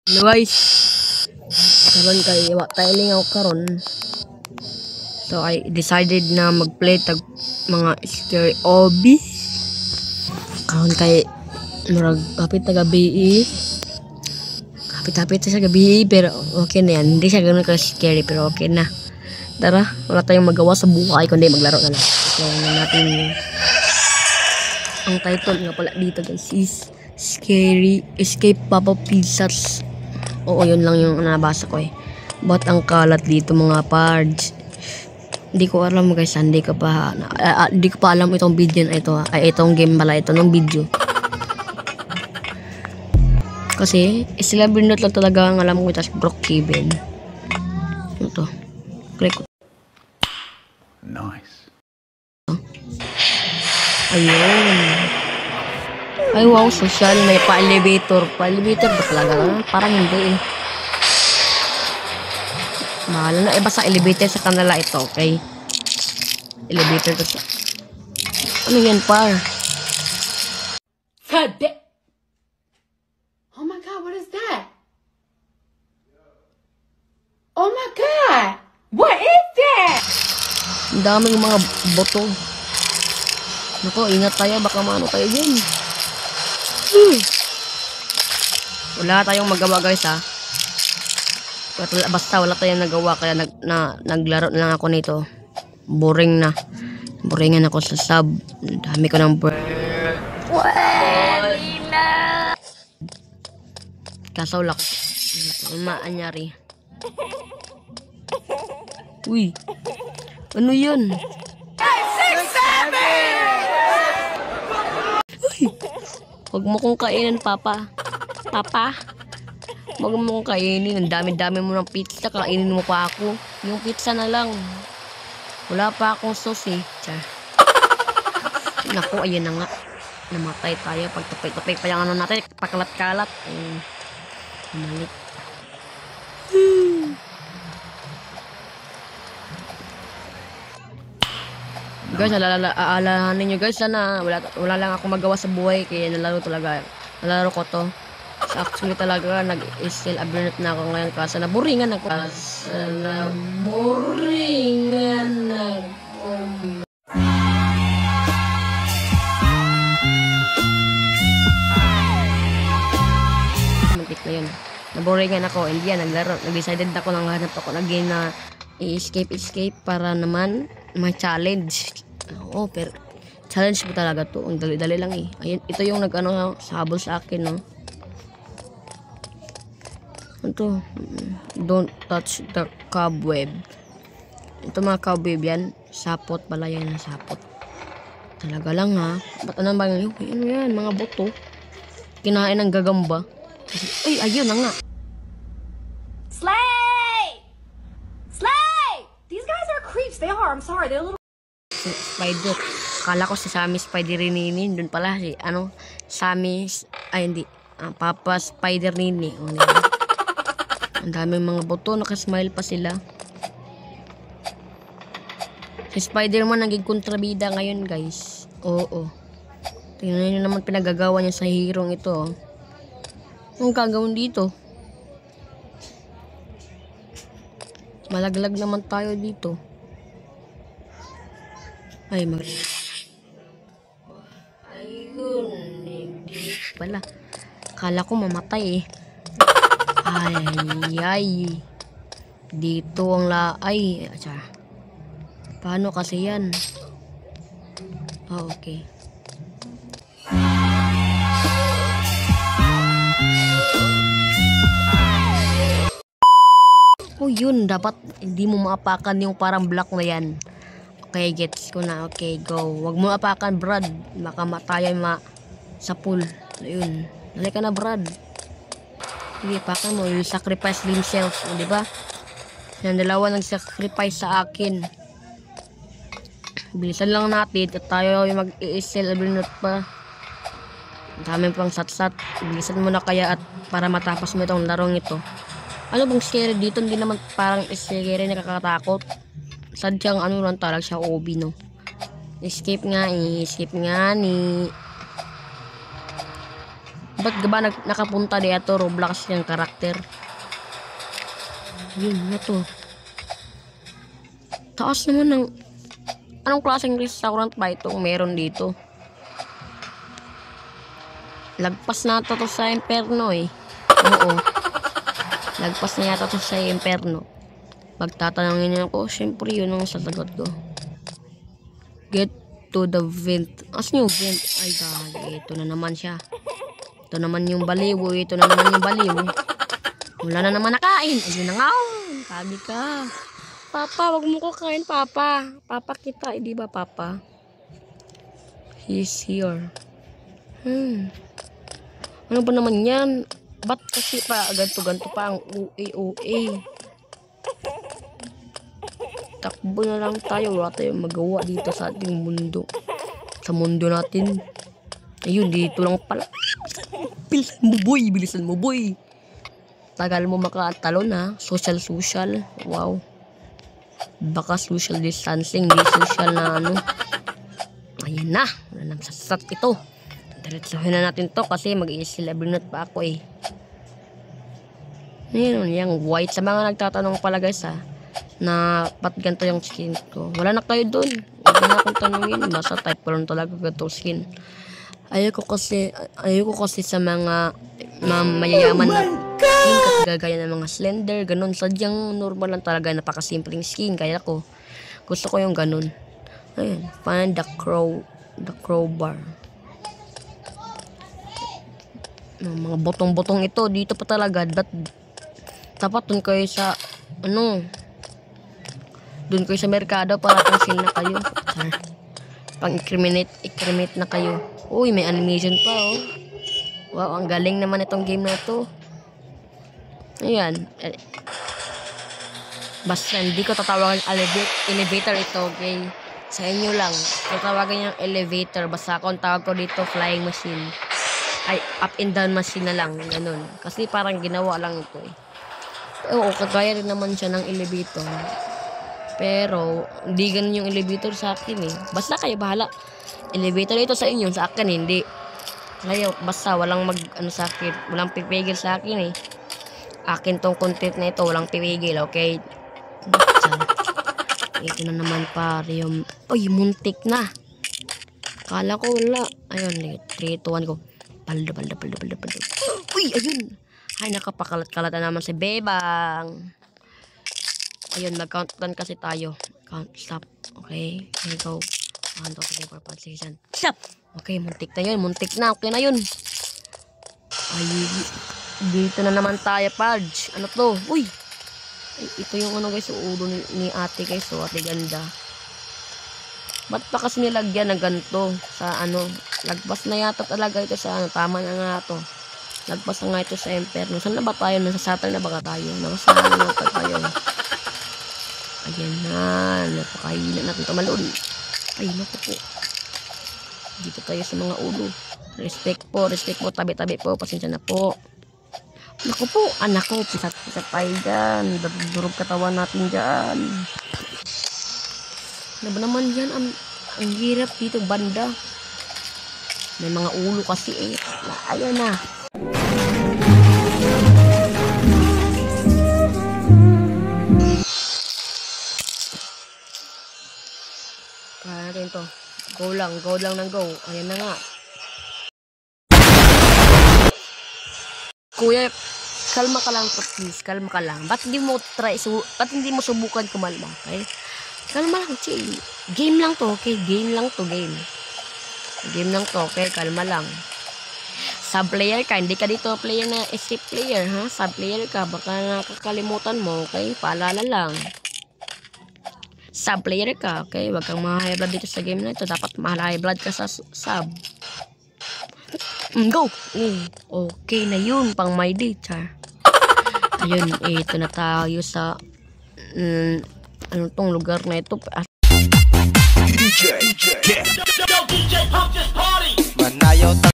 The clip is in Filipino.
Hello guys, karon kay wa tayo lingaw karon. So I decided na magplay tag mga scary obi. Karon kay murag hapit na gabi. Hapit sa gabi pero okay na yan. Hindi siya ganoon ka scary pero okay na. Tara, wala tayong magawa sa buhay kundi maglaro na lang. So natin ang title nga pala dito guys is Scary Escape Papa Pizzas. Oo, yun lang yung nabasa ko eh. Ba't ang kalat dito mga pards? Hindi ko alam guys, hindi ko pa alam itong video na ito. Ay, itong game pala ito ng video. Kasi, sila binot lang talaga ang alam ko ito sa Brookhaven. Ito. Click ko. Nice. Ayun. Ay wow, social. May pa-elevator. Pa-elevator ba talaga? Parang hindi eh. Mahal na. Iba sa elevator sa kanila ito, okay? Elevator to siya. Ano yan, par? Oh my god, what is that? Oh my god! What is that? Ang daming mga boto. Naku, ingat tayo. Baka maano tayo dyan. Wala tayong magawa guys ha. Basta wala tayong nagawa kaya naglaro na lang ako nito. Boring na. Boringan ako sa sub. Dami ko ng kaso lak. Maanyari. Uy. Ano yun? Huwag mo kong kainin, Papa. Papa, huwag mo kong kainin. Ang dami-dami mo ng pizza. Kainin mo pa ako. Yung pizza na lang. Wala pa akong sauce eh. Naku, ayun na nga. Namatay tayo. Pagtapay-tapay pa yung ano natin. Pakalat-kalat. Malik. Guys, aalahanin nyo guys, sana wala lang ako magawa sa buhay kaya nalaro ko to. So, actually talaga nag-still abirnot na ako ngayon kasi naburingan ako. Muntik na yun. Naburingan ako, hindi yan, nag-decided ako nang hanap ako lagi na i-escape para naman ma-challenge. Oo, pero challenge mo talaga to. Ang dali-dali lang eh. Ayun, ito yung sabol sa akin, no. Ito, don't touch the cobweb. Ito mga cobweb yan. Sapot pala yan, sapot. Talaga lang ha. Ba't ano ba yun? Ano yan, mga boto. Kinain ng gagamba. Uy, ayun na nga. Slay! Slay! These guys are creeps. They are. I'm sorry. They're a little... Spider. Kala ko si Sammy Spider Nini. Doon pala si Sammy, ay hindi, Papa Spider Nini. Ang daming mga boto, nakasmile pa sila. Si Spider-Man naging kontrabida ngayon guys. Oo. Tingnan nyo naman pinagagawa niya sa hero ito. Anong gagawin dito? Malaglag naman tayo dito. Ay, ayun, hindi pala. Kala ko mamatay eh. Ay. Dito ang laay. Paano kasi yan? Oh, okay. Oh, yun. Dapat hindi mo maapakan yung parang block na yan. Okay, gets ko na. Okay, go. Wag mo apakan, Brad. Baka matayan sa pool. Ayun. Halika na, Brad. Sige, apakan mo. You sacrifice themselves. O, diba? Yung dalawa nag-sacrifice sa akin. Bilisan lang natin. At tayo yung mag-i-sell abinot pa. Dami pang sat-sat. Bilisan mo na kaya at para matapos mo itong larong ito. Ano bang scary dito? Hindi naman parang scary, nakakatakot. Sadyang lang talaga siya obi, no. Escape nga ni. Ba't ba nakapunta dito Roblox yung karakter? Yun na to. Taas naman ng... Anong klaseng restaurant ba itong meron dito? Lagpas na to sa Imperno eh. Oo. Lagpas na yata to sa Imperno. Pagtatanungin niyo ako, syempre yun ang sasagot ko. Get to the vent. Asan yung vent? Ay, dahil. Ito na naman siya. Ito naman yung baliw. Ito na naman yung baliw. Wala na naman nakain. Ayun na nga. Sabi ka. Papa, wag mo ko kain, Papa. Papa kita, di ba, Papa? He's here. Ano ba naman yan? Ba't kasi pa ganto-ganto pa ang OA? Takbo na lang tayo. Wala tayong magawa dito sa ating mundo. Sa mundo natin. Ayun, dito lang pala. Bilisan mo, boy. Bilisan mo, boy. Tagal mo makatalon, ha? Social. Wow. Baka social distancing. Di social na ano. Ayan na. Wala nang sasat ito. Diretsuhin na natin to kasi mag-i-celebrate pa ako eh. Ayan, yung white. Sa mga nagtatanong pala guys ha, na ba't ganito yung skin ko. Wala na kayo dun. Huwag na akong tanongin. Basta type ko lang talaga ganito skin. Ayoko kasi sa mga mayayaman na skin kagagaya ng mga slender, ganun. Sadyang normal lang talaga, napakasimpleng skin. Kaya gusto ko yung ganun. Ayan, find the crowbar. Mga botong-botong ito dito pa talaga. Dapat dun kayo sa dun kayo sa merkado para pang na kayo. Pang i-criminate na kayo. Uy, may animation pa oh. Wow, ang galing naman itong game na to. Ayan. Basta hindi ko tatawagan elevator ito, okay? Sa inyo lang. Tatawagan yung elevator. Basta ako ang tawag ko dito flying machine. Ay, up and down machine na lang, ganun. Kasi parang ginawa lang ito eh. Oo, kagaya rin naman siya ng elevator. Pero, hindi ganun yung elevator sa akin eh. Basta kayo bahala. Elevator ito sa inyo, sa akin hindi. Kaya, basta walang sa akin. Walang pipigil sa akin eh. Akin tong content na ito, walang pipigil, okay? Ito na naman pare yung... Uy, muntik na. Kala ko wala. Ayun, 3, 2, 1 ko. Paldo. Uy, ayun. Ay, nakapakalat-kalat na naman si Bebang. Ayun, mag-count down kasi tayo. Count, stop. Okay, here we go. 1, 2, 3, 4, 5, 6, 7. Stop! Okay, muntik na yun. Okay na yun. Ay, dito na naman tayo, Pudge. Ano to? Uy! Ay, ito yung guys, ulo ni ate guys. So, ate ganda. Ba't pa kasi nilagyan na ganito sa lagpas na yata talaga ito sa tama na nga to. Lagpas na nga ito sa Imperno. Saan na ba tayo? Nasa Saturn na ba tayo? Nasa na tayo? Ayan na. Napakahina natin tumalon. Ay, naku po. Dito tayo sa mga ulo. Respect po. Tabi-tabi po. Pasensya na po. Naku po. Anak ko. Pisat tayo dyan. Durog katawan natin dyan. Ano ba naman yan? Ang hirap dito banda. May mga ulo kasi eh. Ayan na. Kaya natin to. Go lang ng go. Ayan na nga. Kuya, kalma ka lang po please. Kalma ka lang. Ba't hindi mo subukan kumalma? Okay? Kalma lang, chill. Game lang to, okay? Game lang to. Okay? Kalma lang. Sub-player ka. Hindi ka dito player na escape player, ha? Sub-player ka. Baka nakakalimutan mo, okay? Paalala lang. Sub-player ka, okay? Huwag kang ma-high blood dito sa game na ito. Dapat ma-high blood ka sa sub. Go! Okay na yun. Pang my date, ha? Ayun, ito na tayo sa... ano tong lugar na ito? DJ, yeah. Yo, DJ, pump this party. Manayaw